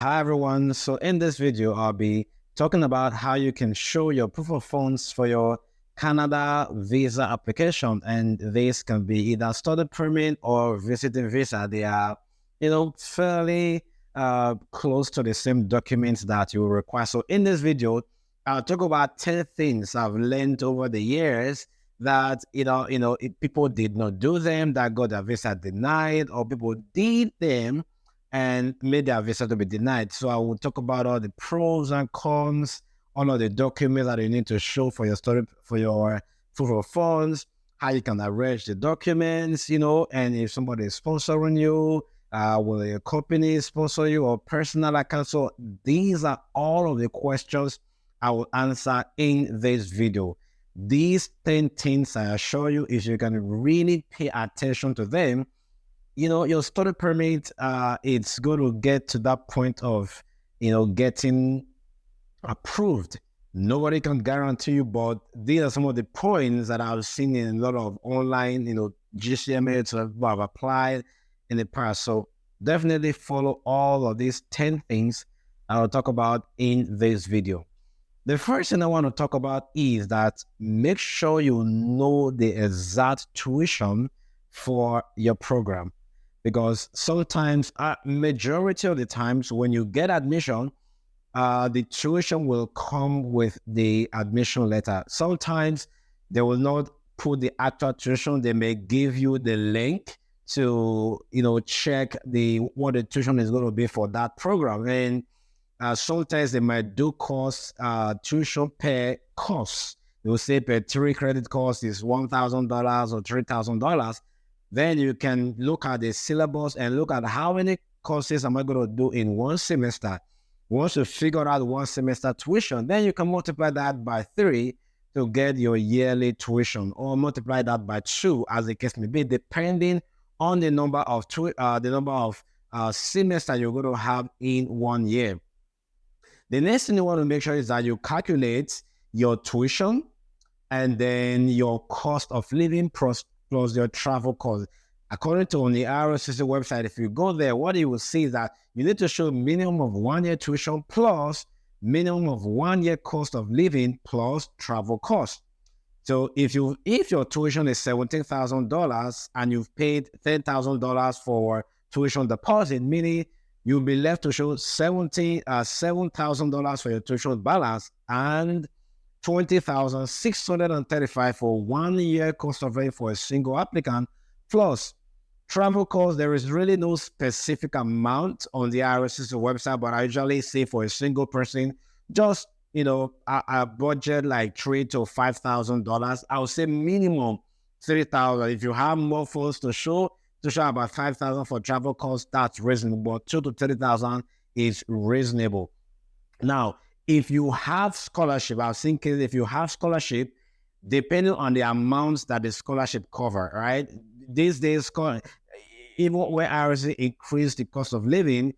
Hi everyone. So in this video, I'll be talking about how you can show your proof of funds for your Canada visa application. And this can be either study permit or visiting visa. They are, fairly close to the same documents that you will require. So in this video, I'll talk about 10 things I've learned over the years that, people did not do them, that got their visa denied, or people did them and made their visa to be denied. So I will talk about all the pros and cons, all of the documents that you need to show for your story, for your proof of funds, how you can arrange the documents, and if somebody is sponsoring you, will your company sponsor you or personal account? So these are all of the questions I will answer in this video. These 10 things I assure you, if you can really pay attention to them, your study permit, it's going to get to that point of, getting approved. Nobody can guarantee you, but these are some of the points that I've seen in a lot of online, GCMA have applied in the past. So definitely follow all of these 10 things I'll talk about in this video. The first thing I want to talk about is that make sure you know the exact tuition for your program, because sometimes, majority of the times when you get admission, the tuition will come with the admission letter. Sometimes they will not put the actual tuition. They may give you the link to, check what the tuition is going to be for that program. And sometimes they might do cost tuition per course. They will say per 3 credit course is $1,000 or $3,000. Then you can look at the syllabus and look at how many courses am I going to do in one semester. Once you figure out one semester tuition, then you can multiply that by 3 to get your yearly tuition, or multiply that by 2, as the case may be, depending on the number of semester you're going to have in 1 year. The next thing you want to make sure is that you calculate your tuition and then your cost of living plus your travel cost. According to on the ROCC website, if you go there, what you will see is that you need to show minimum of 1 year tuition plus minimum of 1 year cost of living plus travel cost. So if your tuition is $17,000 and you've paid $10,000 for tuition deposit, meaning you'll be left to show $7,000 for your tuition balance and $20,635 for 1 year cost of living for a single applicant, plus travel costs. There is really no specific amount on the ROCC website, but I usually say for a single person, just a budget like $3,000 to $5,000. I would say minimum $3,000. If you have more funds to show about $5,000 for travel costs, that's reasonable. $2,000 to $30,000 is reasonable. Now, if you have scholarship, I was thinking if you have scholarship, depending on the amounts that the scholarship cover, right? These days, even where RSC increased the cost of living,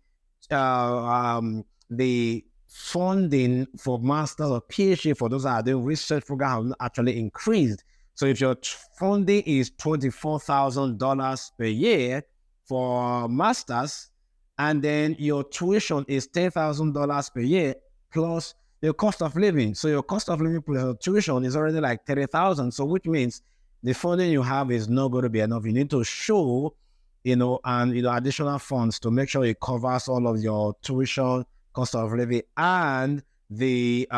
the funding for master's or PhD for those that are doing research program have actually increased. So if your funding is $24,000 per year for masters, and then your tuition is $10,000 per year plus your cost of living. So your cost of living plus your tuition is already like $30,000. So which means the funding you have is not going to be enough. You need to show, additional funds to make sure it covers all of your tuition, cost of living, and the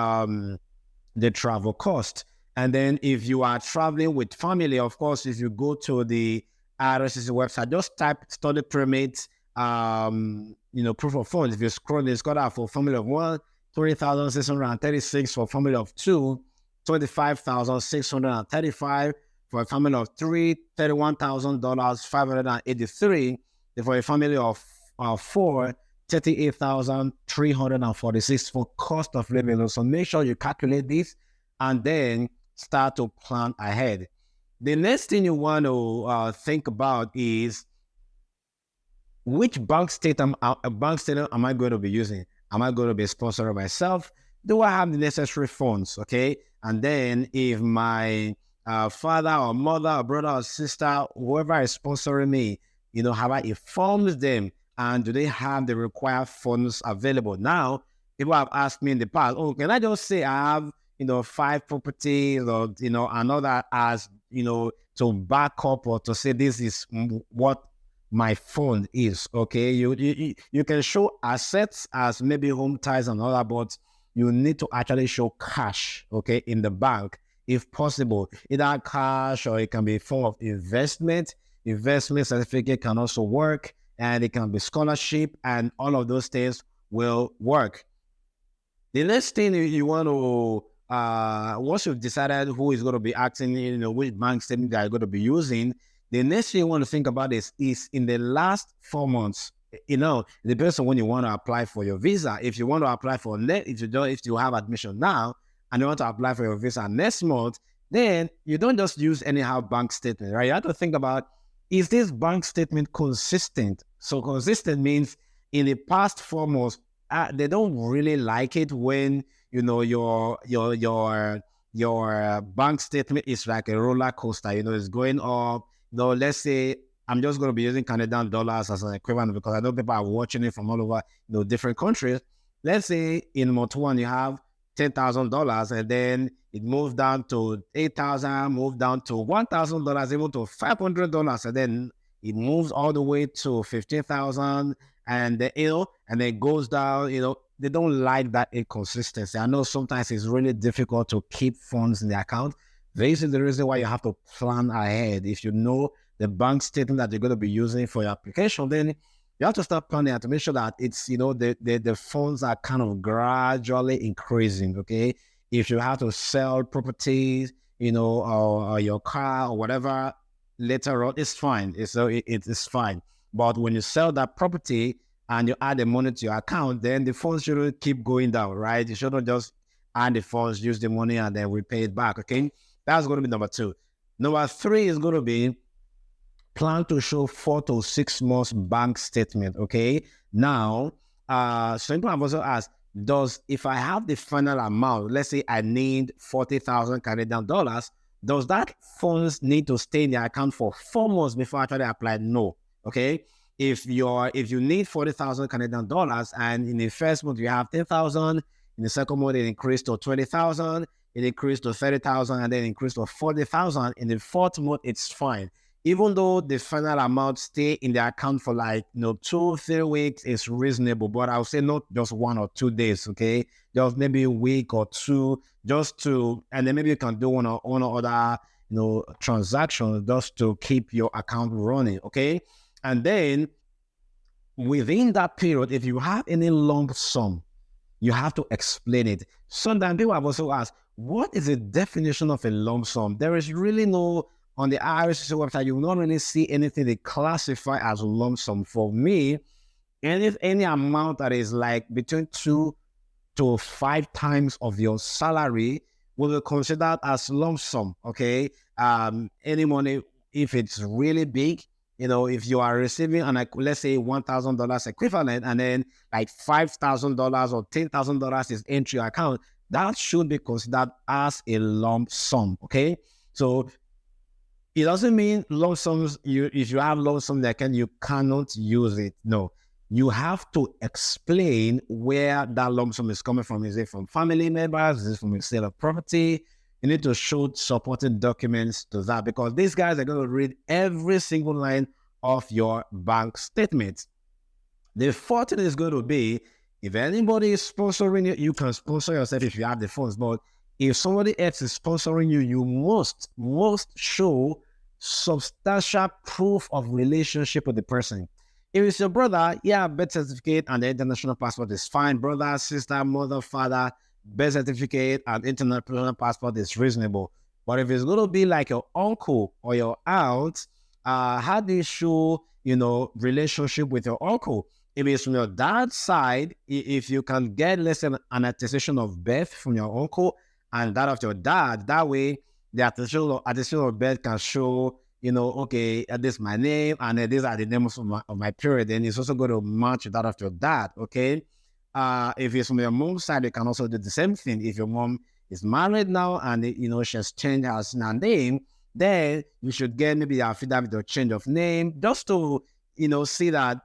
travel cost. And then if you are traveling with family, of course, if you go to the RSCC website, just type study permit, proof of funds. If you scroll, it's got out for family of 1, 20,636, for family of 2, 25,635, for a family of 3, $31,583, for a family of 4, 38,346 for cost of living. So make sure you calculate this and then start to plan ahead. The next thing you want to think about is which bank statement am I going to be using? Am I going to be sponsored myself? Do I have the necessary funds? Okay. And then if my father or mother or brother or sister, whoever is sponsoring me, have I informed them and do they have the required funds available? Now, people have asked me in the past, oh, can I just say I have, 5 properties, or, another as, to back up, or to say this is what my fund is. Okay. You can show assets as maybe home ties and all that, but you need to actually show cash, okay, in the bank, if possible, either cash, or it can be a form of investment. Investment certificate can also work, and it can be scholarship, and all of those things will work. The next thing you want to, once you've decided who is going to be acting, which bank statement that you're going to be using, the next thing you want to think about is in the last 4 months. It depends on when you want to apply for your visa. If you want to apply for if you have admission now and you want to apply for your visa next month, then you don't just use anyhow bank statement, right? You have to think about, is this bank statement consistent? So consistent means in the past 4 months, they don't really like it when your bank statement is like a roller coaster. It's going up. Let's say I'm just going to be using Canadian dollars as an equivalent, because I know people are watching it from all over different countries. Let's say in month 1 you have $10,000, and then it moved down to 8,000, moved down to $1,000, even to $500, and then it moves all the way to 15,000, and and then goes down. They don't like that inconsistency. I know sometimes it's really difficult to keep funds in the account. This is the reason why you have to plan ahead. If you know the bank statement that you're going to be using for your application, then you have to start planning to make sure that it's, the funds are kind of gradually increasing. Okay. If you have to sell properties, or your car or whatever later on, it's fine. It's fine. But when you sell that property and you add the money to your account, then the funds shouldn't keep going down, right? You shouldn't just add the funds, use the money, and then repay it back. Okay. That's going to be number 2. Number 3 is going to be plan to show 4 to 6 months bank statement. Okay. Now, some people have also asked, if I have the final amount, let's say I need 40,000 Canadian dollars, does that funds need to stay in the account for 4 months before I actually apply? No. Okay. If you need 40,000 Canadian dollars, and in the first month you have 10,000, in the second month it increased to 20,000, it increased to 30,000, and then increased to 40,000. In the fourth month, it's fine. Even though the final amount stay in the account for 2-3 weeks is reasonable, but I would say not just 1 or 2 days, okay? Just maybe a week or 2, and then maybe you can do one or other, transactions just to keep your account running, okay? And then within that period, if you have any lump sum, you have to explain it. Sometimes people have also asked, what is the definition of a lump sum? There is really no, on the IRCC website, you will not really see anything they classify as a lump sum. For me, any amount that is like between 2 to 5 times of your salary will be considered as lump sum, okay? Any money, if it's really big, if you are receiving let's say $1,000 equivalent, and then like $5,000 or $10,000 is into your account, that should be considered as a lump sum. Okay, so it doesn't mean lump sums. If you have lump sum account, you cannot use it. No, you have to explain where that lump sum is coming from. Is it from family members? Is it from a sale of property? You need to show supporting documents to that, because these guys are going to read every single line of your bank statement. The fourth thing is going to be, if anybody is sponsoring you, you can sponsor yourself if you have the funds. But if somebody else is sponsoring you, you must show substantial proof of relationship with the person. If it's your brother, yeah, birth certificate and the international passport is fine. Brother, sister, mother, father, birth certificate and international passport is reasonable. But if it's going to be like your uncle or your aunt, how do you show, relationship with your uncle? If it's from your dad's side, if you can get, let's say, an attestation of birth from your uncle and that of your dad, that way the attestation of birth can show, okay, this is my name and these are the names of my period. And it's also going to match that of your dad, okay? If it's from your mom's side, you can also do the same thing. If your mom is married now and, she has changed her name, then you should get maybe a affidavit or change of name just to see that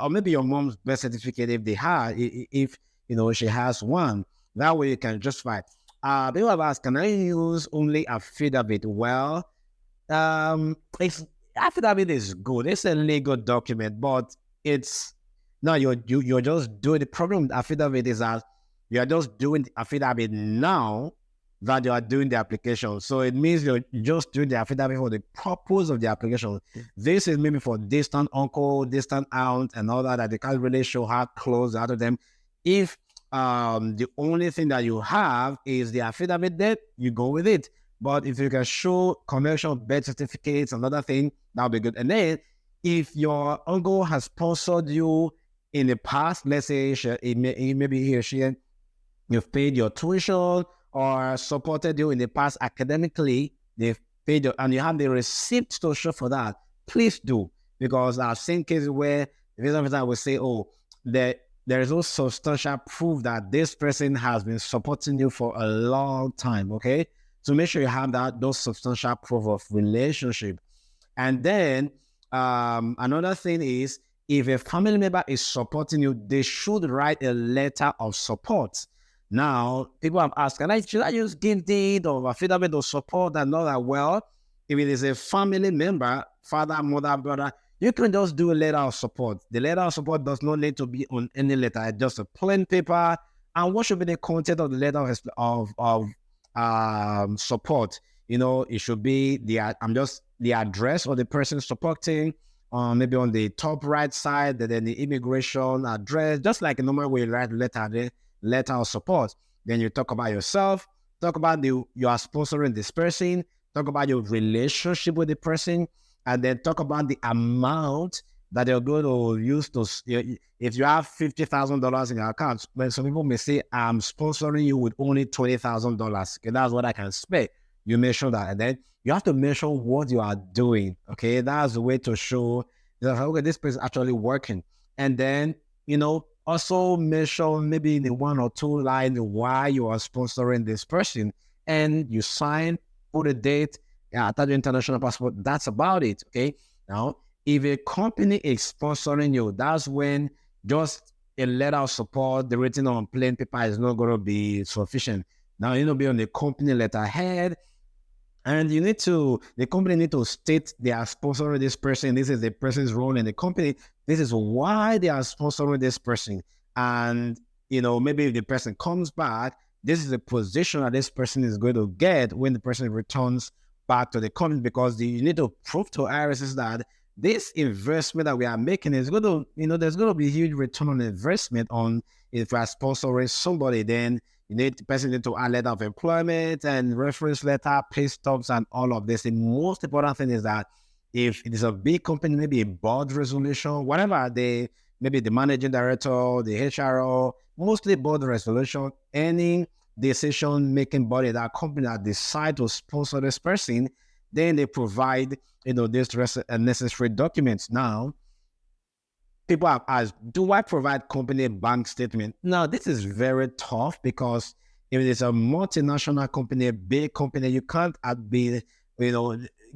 or maybe your mom's birth certificate, if they had, if she has one, that way you can justify. People have asked, can I use only affidavit? Well, it's affidavit is good. It's a legal document, but it's no, you're just doing. The problem with affidavit is that you are just doing the affidavit now that you are doing the application. So it means you're just doing the affidavit for the purpose of the application. This is maybe for distant uncle, distant aunt, and all that they can't really show how close out of them. If the only thing that you have is the affidavit, then you go with it. But if you can show commercial birth certificates, another thing, that'll be good. And then if your uncle has sponsored you in the past, let's say maybe he or she, you've paid your tuition or supported you in the past academically, they've paid you, and you have the receipt to show for that, please do. Because I've seen cases where the visa officer will say, oh, there is no substantial proof that this person has been supporting you for a long time, okay? So make sure you have those substantial proof of relationship. And then another thing is, if a family member is supporting you, they should write a letter of support. Now, people have asked, should I use gift deed or affidavit of support and all that? Well, if it is a family member, father, mother, brother, you can just do a letter of support. The letter of support does not need to be on any letter. It's just a plain paper. And what should be the content of the letter of support? It should be the address of the person supporting, maybe on the top right side, then the immigration address, just like a normal way you write letter of support. Then you talk about yourself, talk about you are sponsoring this person, talk about your relationship with the person, and then talk about the amount that you're going to use to. If you have $50,000 in your account, when some people may say, I'm sponsoring you with only $20,000. Okay, that's what I can spend. You mention that, and then you have to mention what you are doing. Okay, that's the way to show that, okay, this person is actually working. And then also mention maybe in the 1 or 2 lines why you are sponsoring this person, and you sign, put a date, attach your international passport. That's about it. Okay. Now, if a company is sponsoring you, that's when just a letter of support, the written on plain paper, is not going to be sufficient. Now, you need to be on the company letterhead, and the company need to state they are sponsoring this person. This is the person's role in the company. This is why they are sponsoring this person. And, maybe if the person comes back, this is the position that this person is going to get when the person returns back to the company, because you need to prove to IRS that this investment that we are making is going to, there's going to be a huge return on investment if we are sponsoring somebody. Then the person need to add letter of employment and reference letter, pay stubs, and all of this. The most important thing is that if it is a big company, maybe a board resolution, whatever, maybe the managing director, the HRO, mostly board resolution, any decision-making body, that company that decide to sponsor this person, then they provide, this necessary documents. Now, people have asked, do I provide company bank statement? Now, this is very tough, because if it is a multinational company, a big company, you can't be,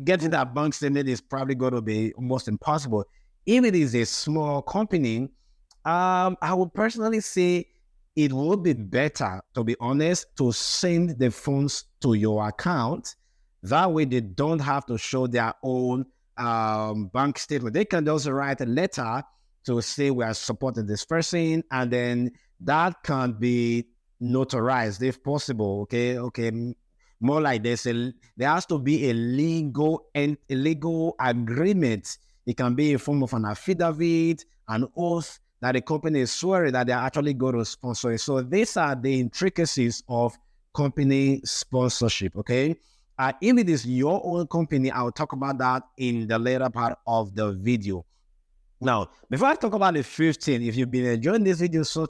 getting that bank statement is probably going to be almost impossible. If it is a small company, I would personally say it would be better, to be honest, to send the funds to your account. That way they don't have to show their own bank statement. They can just write a letter to say we are supporting this person, and then that can be notarized if possible. Okay. More like this, there has to be a legal agreement. It can be in form of an affidavit, an oath that the company is swearing that they are actually going to sponsor it. So these are the intricacies of company sponsorship. Okay. If it is your own company, I'll talk about that in the later part of the video. Now, before I talk about the 15, if you've been enjoying this video so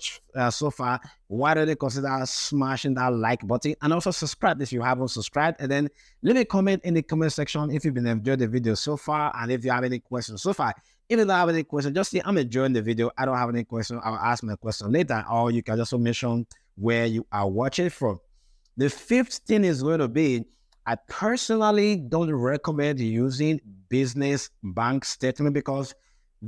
far, why don't you consider smashing that like button, and also subscribe if you haven't subscribed, and then leave a comment in the comment section if you've been enjoying the video so far, and if you have any questions so far. If you don't have any questions, just say I'm enjoying the video, I don't have any questions, I'll ask my question later, or you can also mention where you are watching from. The 15 is going to be, I personally don't recommend using business bank statement, because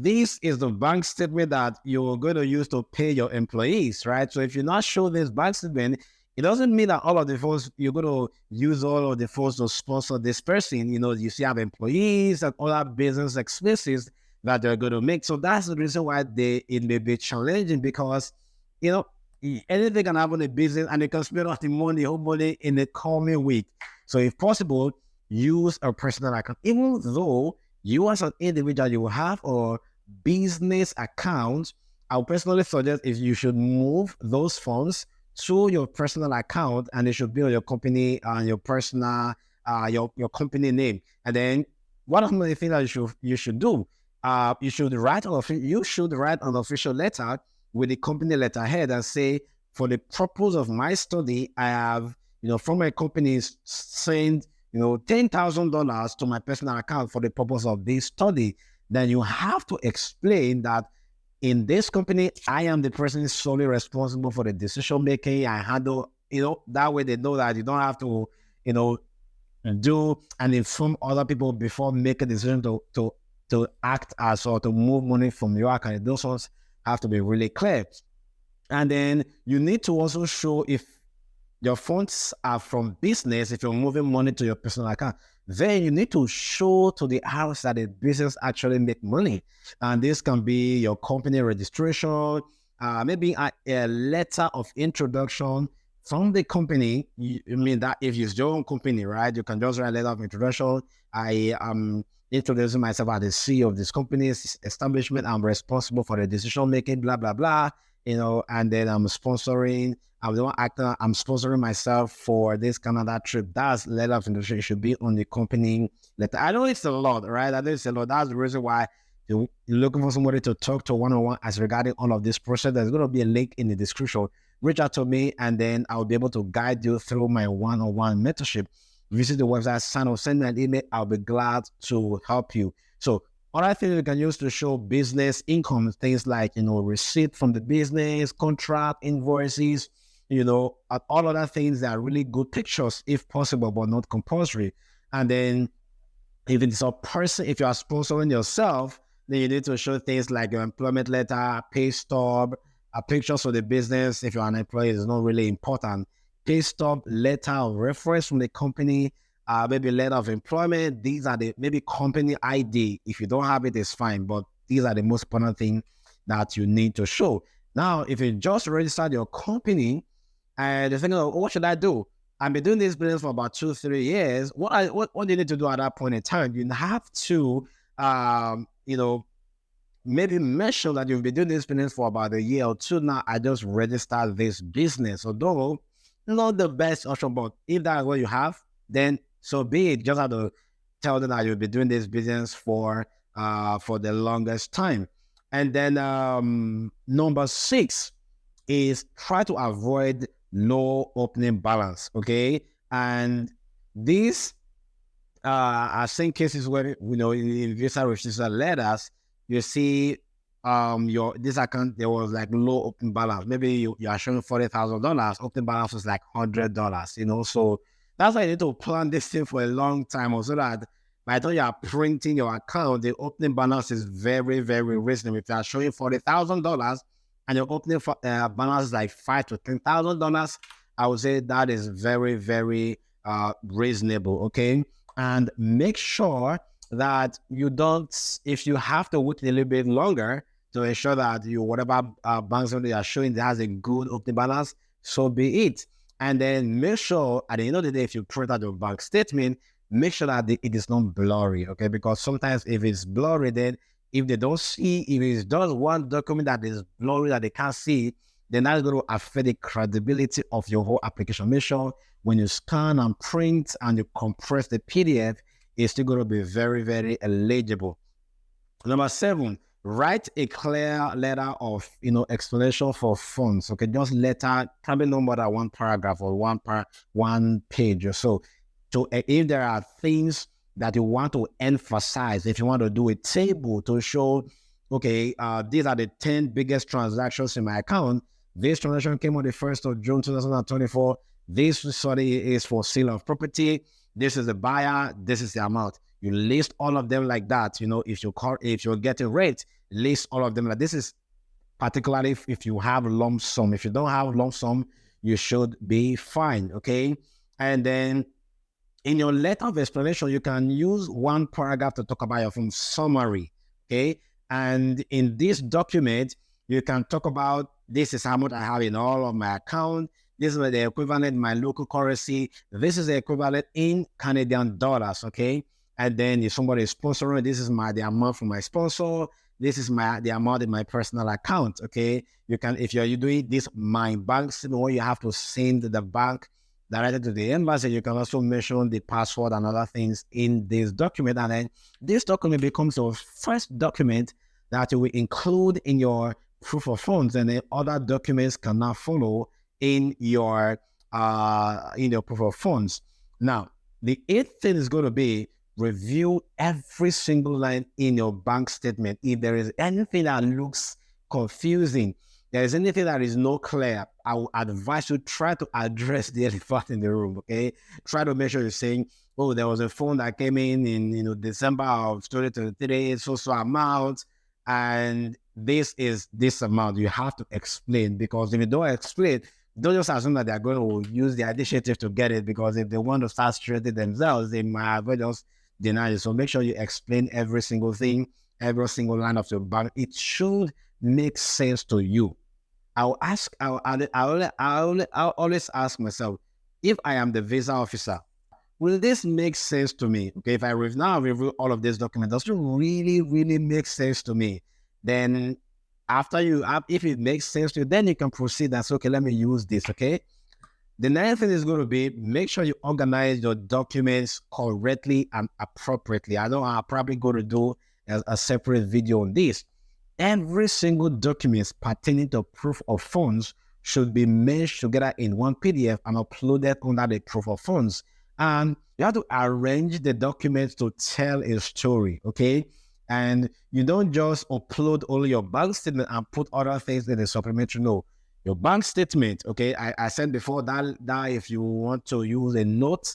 this is the bank statement that you're going to use to pay your employees, right? So if you not show this bank statement, it doesn't mean that all of the funds, you're going to use all of the funds to sponsor this person. You still have employees and other business expenses that they're going to make. So that's the reason why it may be challenging, because, anything can happen in business and they can spend all the money, whole money in the coming week. So if possible, use a personal account. Even though you as an individual, you will have a business account, I would personally suggest if you should move those funds to your personal account, and it should be on your company and your personal, your company name. And then one of the things that you should do, you should write an official letter with the company letterhead and say, for the purpose of my study, I have, from my company send, $10,000 to my personal account for the purpose of this study. Then you have to explain that in this company, I am the person solely responsible for the decision making. I handle, that way they know that you don't have to, do and inform other people before making a decision to act as or to move money from your account. Those ones have to be really clear. And then you need to also show if your funds are from business, if you're moving money to your personal account, then you need to show to the house that the business actually make money. And this can be your company registration, maybe a letter of introduction from the company. I mean that if it's your own company, right? You can just write a letter of introduction. I am introducing myself as the CEO of this company's establishment. I'm responsible for the decision making, blah, blah, blah. And then I'm the one actor, I'm sponsoring myself for this Canada trip. That's letter of introduction. It should be on the company letter. I know it's a lot, right? I know it's a lot. That's the reason why you're looking for somebody to talk to one-on-one as regarding all of this process. There's going to be a link in the description. Reach out to me, and then I'll be able to guide you through my one-on-one mentorship. Visit the website, sign up, send me an email. I'll be glad to help you. So other things you can use to show business income, things like, receipt from the business, contract, invoices, all other things that are really good pictures, if possible, but not compulsory. And then if it's a person, if you are sponsoring yourself, then you need to show things like your employment letter, pay stub, pictures of the business. If you're an employee, it's not really important. Pay stub, letter of reference from the company, maybe letter of employment. These are maybe company ID. If you don't have it, it's fine. But these are the most important things that you need to show. Now, if you just registered your company and you're thinking, what should I do? I've been doing this business for about 2-3 years. What do you need to do at that point in time? You have to, maybe mention that you've been doing this business for about a year or two now. I just registered this business. Although not the best option, but if that's what you have, then so be it. Just have to tell them that you'll be doing this business for the longest time. And then number 6 is try to avoid low opening balance. Okay, and these are same cases where in visa register letters you see this account there was like low open balance. Maybe you are showing $40,000, open balance was like $100. So that's why you need to plan this thing for a long time, so that by the time you are printing your account, the opening balance is very, very reasonable. If you are showing $40,000 and your opening balance is like $5,000 to $10,000, I would say that is very, very reasonable. Okay, and make sure that you don't, if you have to wait a little bit longer to ensure that whatever bank statement you are showing that has a good opening balance, so be it. And then make sure at the end of the day, if you print out your bank statement, make sure that it is not blurry, okay? Because sometimes if it's blurry, then if they don't see, if it's just one document that is blurry that they can't see, then that's going to affect the credibility of your whole application. Make sure when you scan and print and you compress the PDF, it's still going to be very, very legible. Number 7, write a clear letter of explanation for funds. Okay, just letter, can be no more than one paragraph or one page or so. So if there are things that you want to emphasize, if you want to do a table to show, okay, these are the 10 biggest transactions in my account. This transaction came on the 1st of June 2024. This study is for sale of property. This is the buyer. This is the amount. You list all of them like that. If you're getting rate, list all of them. Like this is particularly if you have lump sum. If you don't have lump sum, you should be fine, okay? And then in your letter of explanation, you can use one paragraph to talk about your phone summary, okay? And in this document, you can talk about this is how much I have in all of my account. This is the equivalent in my local currency. This is the equivalent in Canadian dollars, okay? And then if somebody is sponsoring, this is the amount from my sponsor. This is the amount in my personal account, okay? You can, if you're doing this my bank statement, where you have to send the bank directly to the embassy, you can also mention the password and other things in this document. And then this document becomes your first document that you will include in your proof of funds, and then other documents can now follow in your proof of funds. Now, the eighth thing is going to be review every single line in your bank statement. If there is anything that looks confusing, there is anything that is not clear, I will advise you try to address the elephant in the room, okay? Try to make sure you're saying, oh, there was a phone that came in December of 2023, it's also amount, and this is this amount. You have to explain, because if you don't explain, don't just assume that they're going to use the initiative to get it, because if they want to start straightening themselves, they might just deny it. So make sure you explain every single thing, every single line of your bank. It should make sense to you. I'll always ask myself, if I am the visa officer, will this make sense to me? Okay, if I review all of these documents, does it really, really make sense to me? Then if it makes sense to you, then you can proceed and say, okay, let me use this, okay? The ninth thing is going to be, make sure you organize your documents correctly and appropriately. I'll probably go to do a separate video on this. Every single document pertaining to proof of funds should be meshed together in one PDF and uploaded under the proof of funds. And you have to arrange the documents to tell a story, okay? And you don't just upload only your bank statement and put other things in the supplementary. No, your bank statement, okay? I said before that if you want to use a note,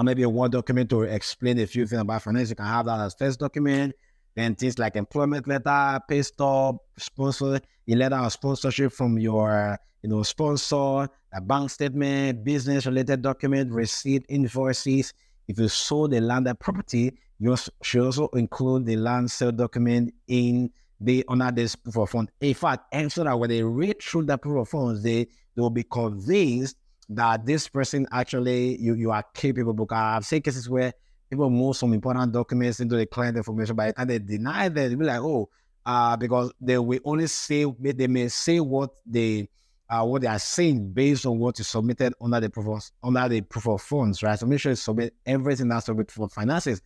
maybe a Word document to explain a few things about finance, you can have that as first document. Then things like employment letter, pay stub, sponsor, a letter of sponsorship from your sponsor, a bank statement, business-related document, receipt, invoices. If you sold a landed property, you should also include the land sale document under this proof of fund. In fact, and so that when they read through the proof of funds, they will be convinced that this person actually you are capable. Because I've seen cases where people move some important documents into the client information, by the time they deny them, they'll be like, because they will only say, they may say what they are saying based on what is submitted under the proof of funds, right? So make sure you submit everything that's submitted for finances.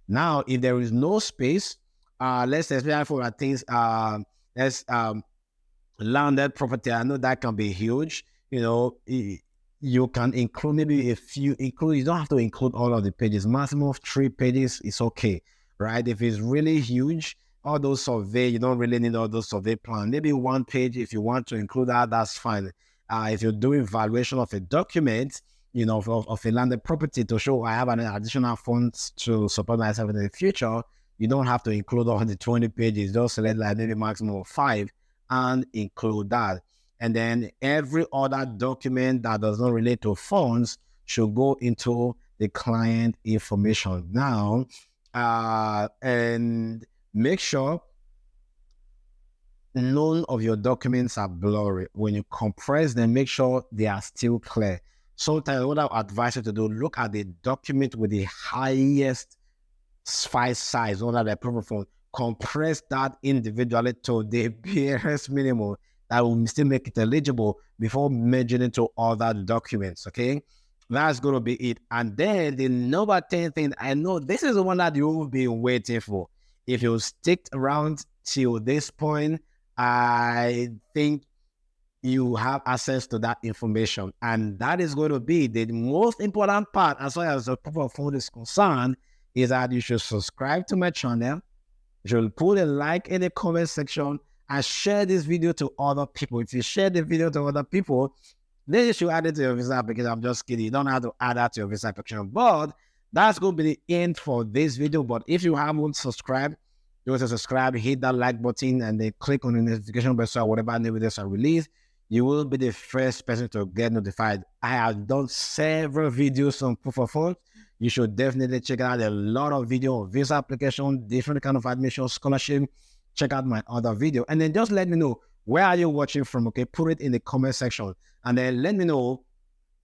Now, if there is no space, let's say, especially for things, landed property, I know that can be huge. You can include maybe you don't have to include all of the pages. Maximum of 3 pages is okay, right? If it's really huge, all those survey, you don't really need all those survey plan. Maybe 1 page, if you want to include that, that's fine. If you're doing valuation of a document, of a landed property to show I have an additional funds to support myself in the future, you don't have to include all the 20 pages. Just select like maybe maximum of 5 and include that. And then every other document that does not relate to funds should go into the client information. Now, and make sure none of your documents are blurry. When you compress them, make sure they are still clear. Sometimes what I would advise you to do, look at the document with the highest file size under the proof of fund, compress that individually to the barest minimum that will still make it eligible before merging into other documents, okay? That's going to be it. And then the number 10 thing, I know this is the one that you've been waiting for. If you stick around till this point, I think you have access to that information. And that is going to be the most important part as far as the proof of fund is concerned, is that you should subscribe to my channel. You should put a like in the comment section and share this video to other people. If you share the video to other people, then you should add it to your visa application. I'm just kidding. You don't have to add that to your visa application. But that's going to be the end for this video. But if you haven't subscribed, You also subscribe, hit that like button, and then click on the notification bell so whatever new videos are released, you will be the first person to get notified. I have done several videos on proof of funds. You should definitely check out a lot of video on visa application, different kind of admission, scholarship. Check out my other video, and then just let me know where are you watching from. Okay, put it in the comment section, and then let me know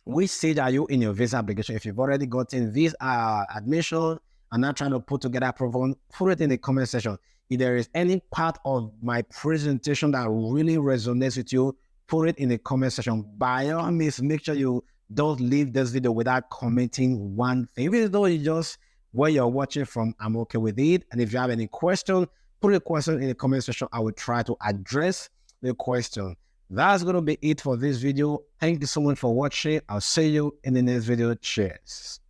which stage are you in your visa application. If you've already gotten this admission and not trying to put together a profile, put it in the comment section. If there is any part of my presentation that really resonates with you, put it in the comment section. By all means, make sure you don't leave this video without commenting one thing. Even though you just where you're watching from, I'm okay with it. And if you have any question, put a question in the comment section. I will try to address the question. That's going to be it for this video. Thank you so much for watching. I'll see you in the next video. Cheers.